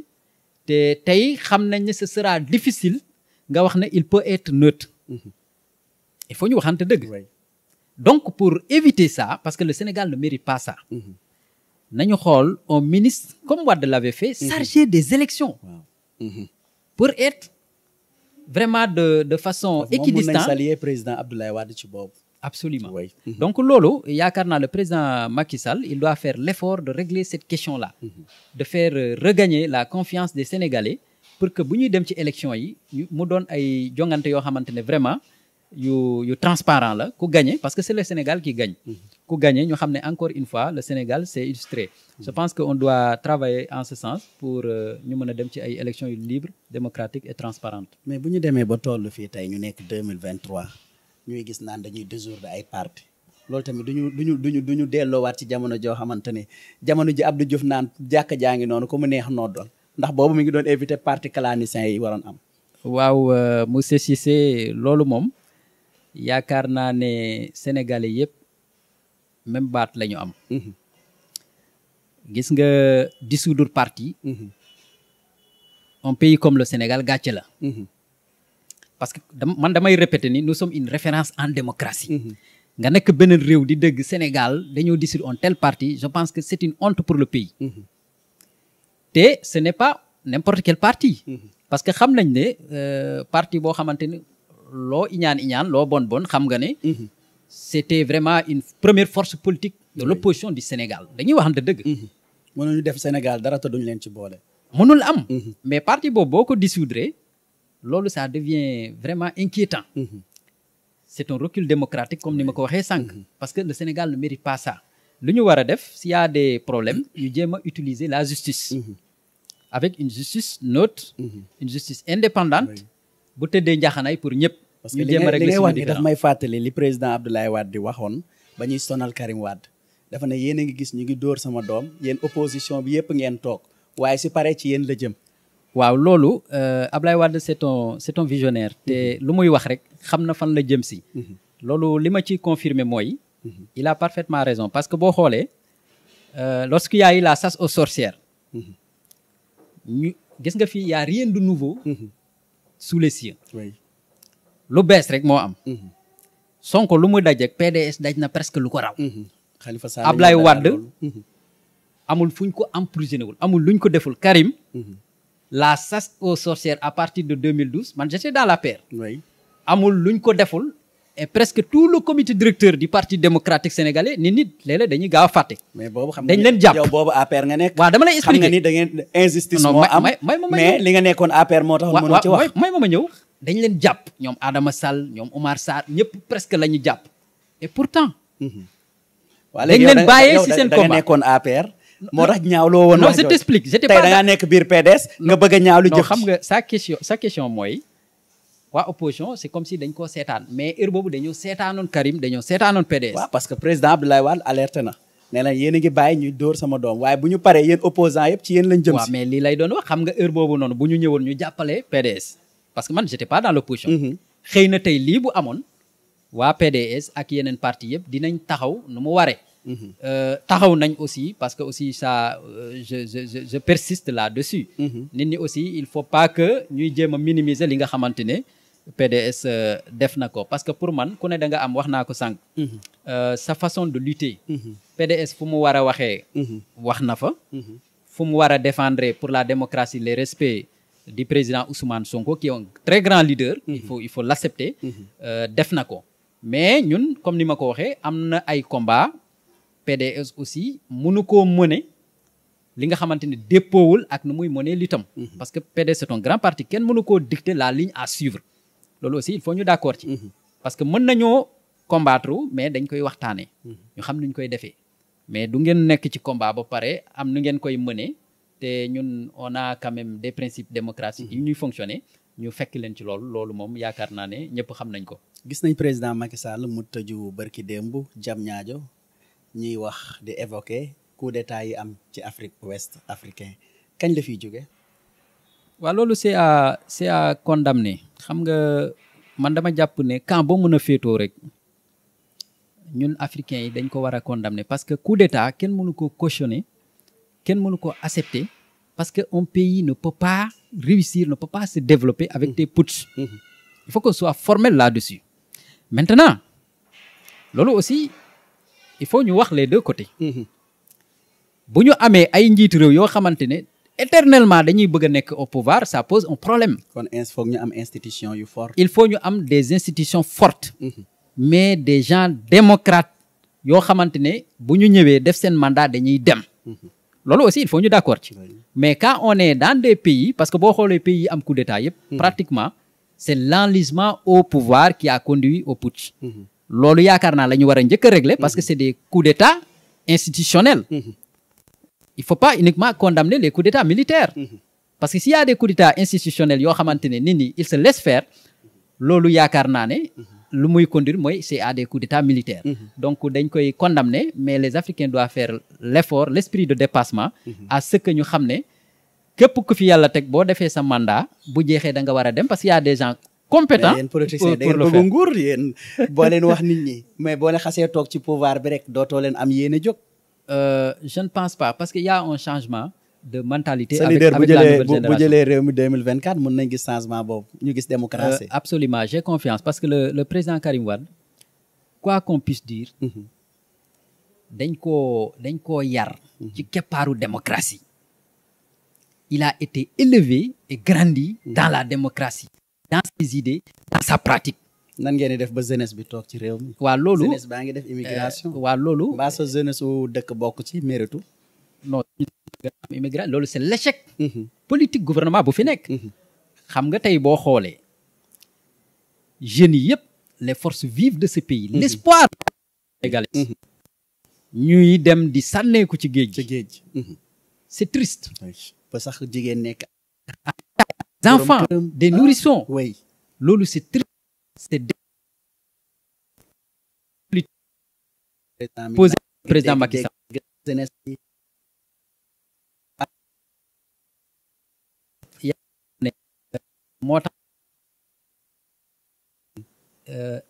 te tey xam nañ ne ce sera difficile nga wax ne il peut être neutre. il faut ñu waxante dëgg. donc pour éviter ça parce que le Sénégal ne mérite pas ça. nañu xool un ministre comme Wade l'avait fait chargé des élections. pour être vraiment de façon équidistante. moom mën nañ saluer président Abdoulaye Wade ci boobu. absolument donc loolu yaakaar naa le président Macky Sall il doit faire l'effort de régler cette question là. de faire regagner la confiance des Sénégalais pour que bu ñuy dem ci élection yi mu doon ay jongante yoo xamante ne vraiment yu transparent la ku gagner parce que c'est le Sénégal qui gagne. ku gagner ñu xam ne encore une fois le Sénégal c'est illustré. je pense que on doit travailler en ce sens pour ñu mën a dem ci ay élections yu libres démocratiques et transparentes. mais bu ñu demee ba tollu fii tey ñu nekk 2023 ñuy gis naan dañuy désourder ay parti loolu tamit duñu delloowaat ci jamono joo xamante ne jamono ji Abdou Diouf naan jàkka jaa ngi noonu ku mu neex noddoon ndax boobu mi ngi doon éviter parti clandestin yi waroon am. waaw monsieur Cissé loolu moom yaakaar naa ne sénégalais yëpp même baat la ñu am. gis nga dissoudre parti. un pays comme le Sénégal gàcce la. parce que man damay répéter ni nous sommes une référence en démocratie. nga nekk beneen réew di dégg Sénégal dañoo dissoudre un tel parti je pense que c'est une honte pour le pays te ce n'est pas n'importe quel parti parce que xam nañ ne parti boo xamante ne loo iñaan loo bon xam nga ne c'était vraiment une première force politique de l'opposition du Sénégal dañuy waxante dëgg mënuñu def Sénégal dara te duñ leen ci boole mënul am mais parti boobu boo ko dissoudre loolu ça devient vraiment inquiétant c'est un recul démocratique comme ni ma ko waxee sànq parce que le Sénégal ne mérite pas ça lu ñu war a def s'il y a des problèmes ñu jéem a utiliser la justice avec une justice neutre une justice indépendante bu tëddee njaxanaay pour ñëpp parce que li ngay wax ni daf may fàttali li président Abdoulaye Wade di waxoon ba ñuy sonal Karim Wade dafa ne yéen a ngi gis ñu ngi dóor sama doom yéen opposition bi yëpp ngeen toog waaye si pare ci yéen la jëm waaw loolu Abdoulaye Wade c'est un visionnaire te lu muy wax rek xam na fan la jëm si loolu li ma ci confirmer mooy il a parfaitement raison parce que boo xoolee lorsqu'il y a eu la chasse aux sorcières ñu gis nga fii y a rien de nouveau sous les cieux lu bees rek moo am Sonko lu mu daj ak PDS daj na presque lu ko raw Khalifa Sall Abdoulaye Wade amul fuñ ko emprisonné wul amul luñ ko deful Karim la chasse aux sorcières à partir de 2012 man j'étais dans la paire amul luñ ko deful et presque tout le comité directeur du parti démocratique sénégalais nit léeg-léeg dañuy gaaw a fàtte mais boobu xam dañ leen jàpp yow boobu APR nga nekk waaw dama lay expliquer xam nga ni da ngeen injustice moo am mais li nga nekkoon APR moo tax mënoo ci wax may ma ñëw dañ leen jàpp ñoom Adama Sall ñoom Omar Sarr ñëpp presque la ñu jàpp et pourtant dañ leen bàyyee si seen da nga combat nekkoon APR moo tax ñaawloo woon non je t'explique j'étais pas tey da ngaa nekk biir PDS nga bëgg a ñaawlu jëf xam nga sa question mooy waa opposition c'est comme si dañ koo seetaan mais heure boobu dañoo seetaanoon Karim dañoo seetaanoon PDS waaw parce que président Abdoulaye Wade alerté na nee na yéen a ngi bàyyi ñuy dóor sama doom waaye bu ñu paree yéen opposants yëpp ci yéen lañ jëm si waaw mais lii lay doon wax xam nga heure boobu noonu bu ñu ñëwoon ñu jàppale PDS parce que man j'étais pas dans l'opposition xëy na tey lii bu amoon waa PDS ak yeneen parti yëpp dinañ taxaw nu mu waree taxaw nañ aussi parce que aussi ça je persiste là-dessus nit ñi aussi il faut pas que ñuy jéem a minimiser li nga xamante ne PDS def na ko parce que pour man ku ne da nga am wax naa ko sànq sa façon de lutter PDS fu mu war a waxee wax na fa fu mu war a défendre pour la démocratie les respects du président Ousmane Sonko qui est un très grand leader il faut l'accepter def na ko mais ñun comme ni ma ko waxee am na ay combat PDS aussi mënu koo mëne li nga xamante ne déppoowul ak nu muy mënee litam parce que PDS c'est un grand parti kenn mënu koo dicter la ligne à suivre loolu aussi il faut ñu d'accord ci parce que mën nañoo combattre mais dañ koy waxtaanee ñu xam nuñ koy defee mais du ngeen nekk ci combat ba pare am nu ngeen koy mënee te ñun on a quand même des principes démocratiques yu ñuy fonctionner ñu fekk leen ci loolu moom yaakaar naa ne ñëpp xam nañ ko gis nañ président Macky Sall mu tëju bërki démb Diamniadio ñuy wax di évoquer coup d'état yi am ci Afrique ouest africain kañ la fiy jóge waaw loolu c'est à condamner xam nga man dama jàpp ne camp boo mën a féetoo rek ñun africains yi dañ ko war a condamner parce que coup d'état kenn mënu ko cautionner kenn mënu ko accepter parce que un pays ne peut pas réussir ne peut pas se développer avec des putsch il faut que ce soit formel là-dessus maintenant loolu aussi il faut ñu wax les deux côtés bu ñu amee ay njiitu réew yoo xamante ne éternellement dañuy bëgg a nekk au pouvoir ça pose un problème kon foog ñu am institution yu fort il faut ñu am des institutions fortes mais des gens démocrates yoo xamante ne bu ñu ñëwee def seen mandat dañuy dem loolu aussi il faut ñu d'accord ci mais quand on est dans des pays parce que boo xoolee pays yi am coup d'état yëpp pratiquement c'est l'enlisement au pouvoir qui a conduit au putsch loolu yaakaar naa la ñu war a njëkk a régler parce que c'est des coups d'état institutionnels il faut pas uniquement condamner les coups d'état militaires parce que s'il y a des coups d'état institutionnels yoo xamante ne nit ñi ils se laissent faire loolu yaakaar naa ne lu muy conduire mooy c'est à des coups d'état militaires donc dañ koy condamner mais les Africains doivent faire l'effort l'esprit de dépassement à ce que ñu xam ne képp ku fi yàlla teg boo defee sa mandat bu jeexee da nga war a dem parce qu'il y a des gens compétents yéen politiciens da ngeen bëgg nguur yéen boo leen wax nit ñi mais boo leen xasee toog ci pouvoir bi rek dootoo leen am yéen a jóg je ne pense pas parce que y a un changement de mentalité sa avec leader la nouvelle bu génération jëlee réew mi 2024 mën nañ gis changement boobu ñu gis démocratie absolument j'ai confiance parce que le président Karim Wade quoi qu'on puisse dire dañ koo yar ci keppaaru démocratie. Il a été élevé et grandi dans la démocratie, dans ses idées, dans sa pratique. nan ngeen di def ba jeunesse bi toog ci réew mi. waa loolu jeunesse baa ngi def immigration. waa loolu. mbaa sa jeunesse su dëkk bokk ci méritu. non immigration loolu c'est l'échec politique gouvernement bu fi nekk. xam nga tey boo xoolee jeunes yi yëpp les forces vives de ce pays. l'espoir sénégalais. ñuy dem di sànneeku ci géej gi. c'est triste. ba sax jigéen nekk. des enfants des nourrissons. oui loolu c'est triste. c'est posé président Macky Sall. moo tax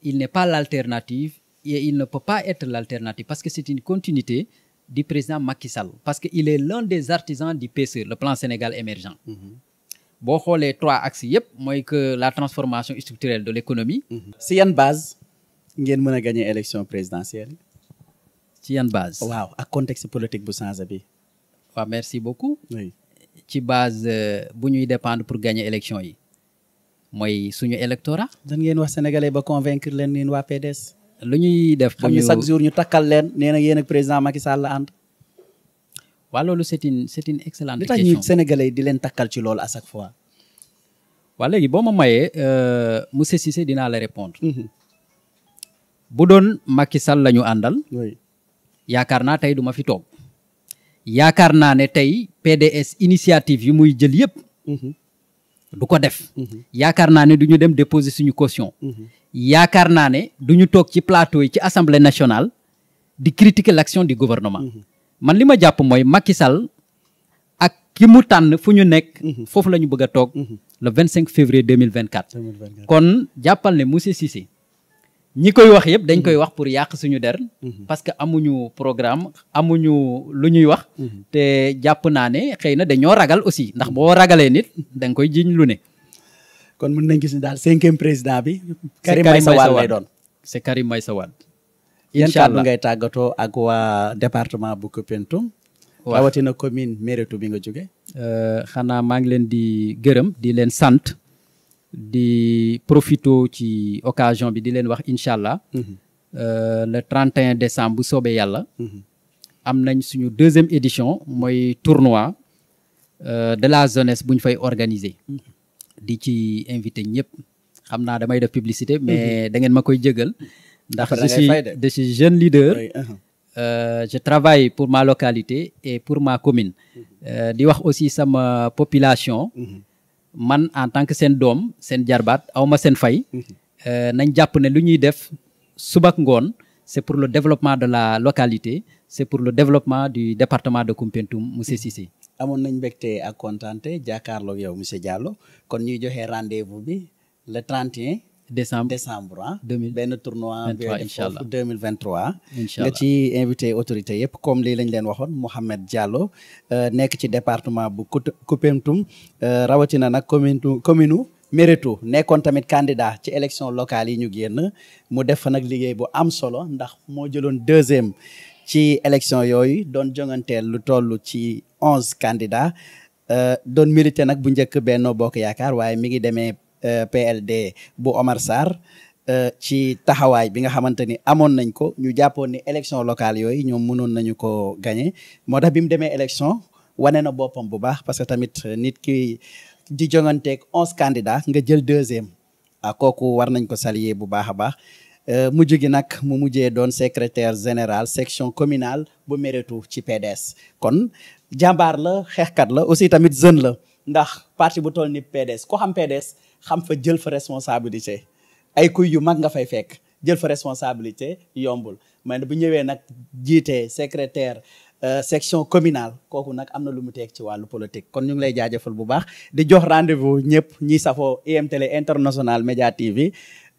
il n'est pas l'alternative et il ne peut pas être l'alternative parce que c'est une continuité du président Macky Sall parce que il est l'un des artisans du PSE, le plan Sénégal émergent. boo xoolee 3 axes yëpp mooy que la transformation structurelle de l'économie. si yan base ngeen mën a gagner élection présidentielle. ci yan base. waaw ak contexte politique bu changé bi. waaw merci beaucoup. oui ci base bu ñuy dépendre pour gagner élection yi mooy suñu électorat. dan ngeen wax sénégalais ba convaincre leen niin waa PDS. lu ñuy def xam ne chaque jour ñu takkal leen nee na yéen ak président Macky Sall la ànd. waaw loolu c'est une excellente li question. tax ñu sénégalais di leen takkal ci loolu à chaque fois. waaw léegi boo ma mayee monsieur Cissé dinaa la répondre. bu doon Macky Sall la ñu àndal. oui yaakaar naa tey du ma fi toog. yaakaar naa ne tey PDS initiative yi muy jël yëpp. du ko def. yaakaar naa ne du ñu dem déposer suñu caution. yaakaar naa ne du ñu toog ci plateau yi ci assemblée nationale di critiquer l'action du gouvernement. man li ma jàpp mooy Macky Sall ak ki mu tànn fu ñu nekk. foofu la ñu bëgg a toog. le 25 février 2024. kon jàppal ne monsieur Cissé ñi koy wax yëpp dañ koy wax pour yàq suñu der. parce que amuñu programme amuñu lu ñuy wax. te jàpp naa ne xëy na dañoo ragal aussi ndax boo ragalee nit da nga koy jiñ lu ne. kon mën nañ gis ni daal 5e président bi. Karim Meïssa Wade lay doon. c'est Karim Meïssa Wade. incha allah yan kàddu ngay tàggatoo ak waa département bu Koupentoum. waaw rawatina commune Méréto bi nga jóge. xanaa maa ngi leen di gërëm di leen sant. di profito ci occasion bi di leen wax incha allah. le 31 décembre bu soobee yàlla. am nañ suñu 2e édition mooy tournoi de la jeunesse bu ñu fay organiser. di ci invité ñëpp xam naa damay def publicité mais da ngeen ma koy jégal. ndax je suis jeune leader. Je travaille pour ma localité et pour ma commune. di wax aussi sama population. man en tant que seen doom seen jarbaat awma seen fay. nañ jàpp ne lu ñuy def subak ngoon c'est pour le développement de la localité c'est pour le développement du département de Koumpentoum monsieur Cissé. amoon nañ mbégte ak kontaante jàkkaarloog yow monsieur Diallo kon ñuy joxe rendez-vous bi le 31 décembre ah. benn tournoi incha allah 2023. incha allah nga ci invité autorité yëpp comme lii lañ leen waxoon Mouhamed Diallo nekk ci département bu Koupentoum rawatina nag commune Méréto nekkoon tamit candidat ci élection locale yi ñu génn mu def fa nag liggéey bu am solo ndax moo jëloon 2e ci élection yooyu doon jonganteel lu toll ci 11 candidats doon milité nag bu njëkk Benno Bokk Yaakaar waaye mi ngi demee PLD bu Omar Sarr ci taxawaay bi nga xamante ni amoon nañ ko ñu jàppoon ni élection locale yooyu ñoom mënoon nañu ko gagner moo tax bi mu demee élection wane na boppam bu baax parce que tamit nit ki di jonganteeg 11 candidats nga jël 2e kooku war nañ ko saluer bu baax a baax mujj gi nag mu mujjee doon secrétaire général section communale bu Méréto ci PDS kon jàmbaar la xeexkat la aussi tamit jeune la ndax parti bu toll ni PDS ko xam PDS xam fa jël fa responsabilité ay kuy yu mag nga fay fekk jël fa responsabilité yombul mais bu ñëwee nag jiite secrétaire section communale kooku nag am na lu mu teeg ci wàllu politique kon ñu ngi lay jaajëfal bu baax di jox rendez-vous ñëpp ñi safoo IMTV International Média TV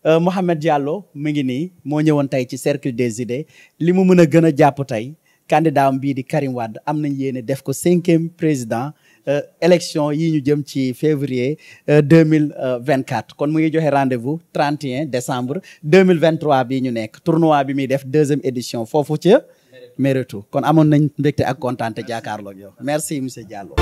Mouhamed Diallo mu ngi nii moo ñëwoon tey ci cercle des idées li mu mën a gën a jàpp tey candidat am bii di Karim Wade am nañ yéene def ko 5e président élection yi ñu jëm ci février 2024 kon mu ngi joxe rendez-vous 31 décembre 2023 bii ñu nekk tournoi bi muy def 2e édition foofu ca Mereto kon amoon nañ mbégte ak kontaan te jàkkaarloo ak yow merci monsieur Diallo.